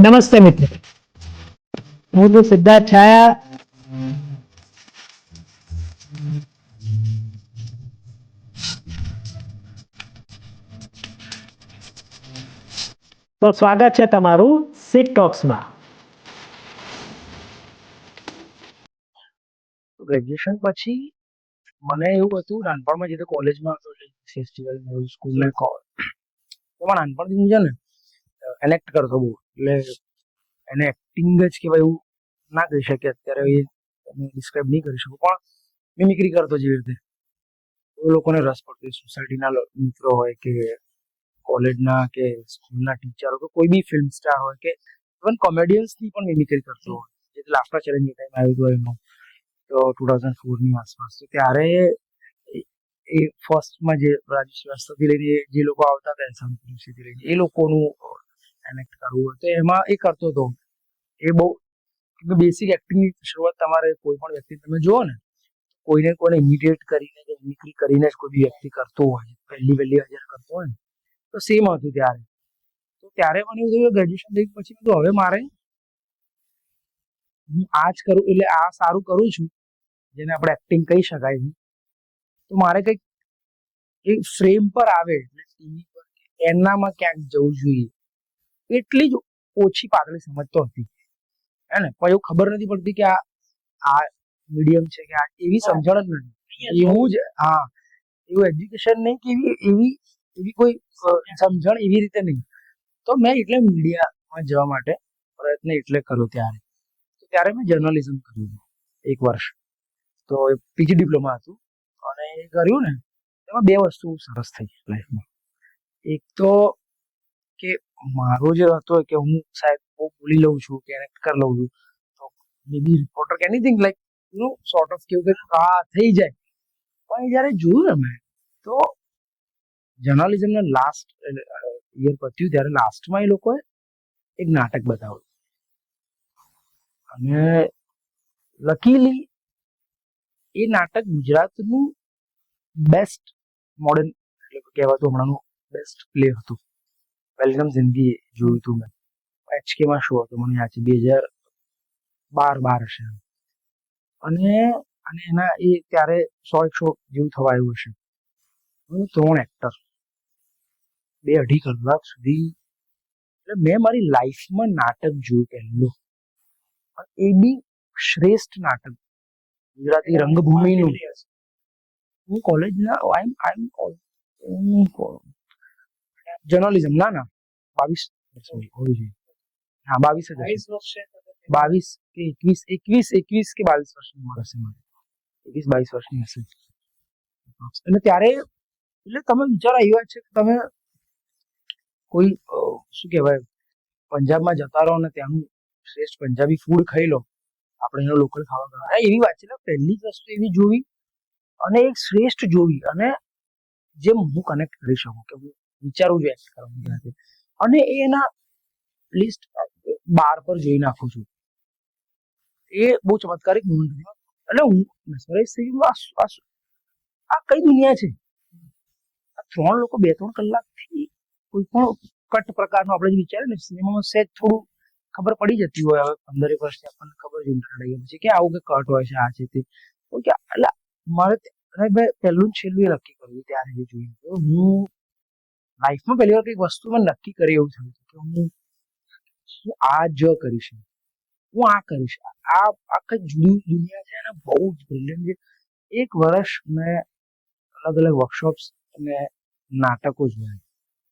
નમસ્તે મિત્રો, હું છું સિદ્ધાર્થ છાયા. તો સ્વાગત છે તમારું સિટ ટોક્સમાં. ગ્રેજ્યુએશન પછી મને એવું હતું, નાનપણમાં જે કોલેજમાં હતો ફેસ્ટિવલ સ્કૂલ એમાં નાનપણથી હું છે ને એનેક્ટ કરતો બહુ, એટલે એને એક્ટિંગ જ કહેવાય એવું ના કહી શકે અત્યારે, એ ડિસ્ક્રાઇબ નહીં કરી શકું, પણ મિમિક્રી કરતો જેવી રીતે એ લોકોને રસ પડતો. સોસાયટીના મિત્રો હોય કે કોલેજના કે સ્કૂલના ટીચરો કે કોઈ બી ફિલ્મ સ્ટાર હોય કે ઇવન કોમેડિયન્સની પણ મિમિક્રી કરતો હોય. જે લાફ્ટર ચેલેન્જ ટાઈમ આવ્યું હતું એનો, તો 2004ની આસપાસ. તો ત્યારે એ ફર્સ્ટમાં જે રાજુ શ્રીવાસ્તવથી લઈને જે લોકો આવતા હતા એસામ થી લઈને એ લોકોનું એનેક્ટ કરવું હોય તો એમાં એ કરતો હતો. એ બહુ બેસિક એક્ટિંગની શરૂઆત તમારે કોઈ પણ વ્યક્તિ તમે જુઓ ને, કોઈને ઇમિટેટ કરીને કે મિમિક્રી કરીને જ કોઈ બી વ્યક્તિ કરતો હોય, પહેલી હાજર કરતો હોય ને, તો સેમ હતું ત્યારે. તો ત્યારે મને એવું થયું ગ્રેજ્યુએશન થઈ પછી તો હવે મારે હું આ જ કરું, એટલે આ સારું કરું છું જેને આપણે એક્ટિંગ કહી શકાય છે. તો મારે કંઈક એક ફ્રેમ પર આવે એટલે ટીવી પર એનામાં ક્યાંક જવું જોઈએ. એટલી જ ઓછી પાતળી સમજ તો હતી હે ને, પણ એવું ખબર નથી પડતી કે આ મીડિયમ છે કે આ એવી સમજણ જ નથી. એવું જ હા, એવું એજ્યુકેશન નહીં કે એવી કોઈ સમજણ એવી રીતે નહીં. તો મેં એટલે મીડિયામાં જવા માટે પ્રયત્ન એટલે કર્યો ત્યારે. તો ત્યારે મેં જર્નલિઝમ કર્યું એક વર્ષ, તો એ પીજી ડિપ્લોમા હતું. અને એ કર્યું ને એમાં બે વસ્તુ સરસ થઈ લાઈફમાં. એક તો કે મારો જે હતો કે હું સાહેબ બહુ બોલી લઉં છું કે એનેક્ટ કરી લઉં છું, તો મે બી રિપોર્ટર કે એનીથિંગ લાઈક સોર્ટ ઓફ કેવું કે હા થઈ જાય. પણ જયારે જોયું ને મેં, તો જર્નલિઝમના લાસ્ટ યર પત્યું ત્યારે લાસ્ટમાં એ લોકોએ એક નાટક બતાવ્યું. અને લકીલી એ નાટક ગુજરાતનું બેસ્ટ મોડર્ન એટલે કહેવાતું હમણાંનું બેસ્ટ પ્લે હતું. વેલકમ જિંદગી જોયું હતું મેં, HK માં શો હતો, મને યાદ છે 2012 હશે. અને એના એ ત્યારે 100-100 જેવું થવા આવ્યું હશે. 3 એક્ટર 2-2.5 કલાક સુધી, એટલે મેં મારી લાઈફમાં નાટક જોયું પહેલું, એ બી શ્રેષ્ઠ નાટક ગુજરાતી રંગભૂમિનું. હું કોલેજના જર્નલિઝમ ના 22 હોવી જોઈએ, હા 22 કે 21 કે 22 વર્ષની ઉંમર હશે મારી, 21-22 વર્ષની હશે. અને ત્યારે એટલે તમે વિચારો એવા છે કે તમે કોઈ શું કહેવાય પંજાબમાં જતા રહો ને ત્યાંનું શ્રેષ્ઠ પંજાબી ફૂડ ખાઈ લો, આપણે એનો લોકલ ખાવા એવી વાત છે. પહેલી જ વસ્તુ એવી જોવી અને એક શ્રેષ્ઠ જોવી, અને જેમ હું કનેક્ટ કરી શકું કે હું વિચારું છું એક્ટ કરવાની સાથે, અને એના લિસ્ટ 12 પર જોઈ નાખું છું. એ બહુ ચમત્કારિક મોમેન્ટ હતી. એટલે હું મેસમરાઇઝ થઈ ગયું, આ કઈ દુનિયા છે. આ 3 લોકો 2-3 કલાકથી કોઈ પણ કટ પ્રકારનો આપણે જે વિચારે ને સિનેમામાં સેજ થોડું ખબર પડી જતી હોય. હવે 15 વર્ષથી આપણને ખબર જ છે કે આવું કે કટ હોય છે, આ છે તે. એટલે મારે મેં પહેલું છેલ્લું નક્કી કર્યું ત્યારે એ જોયું. હું લાઈફમાં પહેલી વાર કઈક વસ્તુ મેં નક્કી કરી એવું થયું કે હું આ જ કરીશ, હું આ કરીશ. આ આખી જુદી દુનિયા છે અને બહુ જ બ્રિલિયન્ટ છે. એક વર્ષ મેં અલગ અલગ વર્કશોપ્સ અને નાટકો જોયા,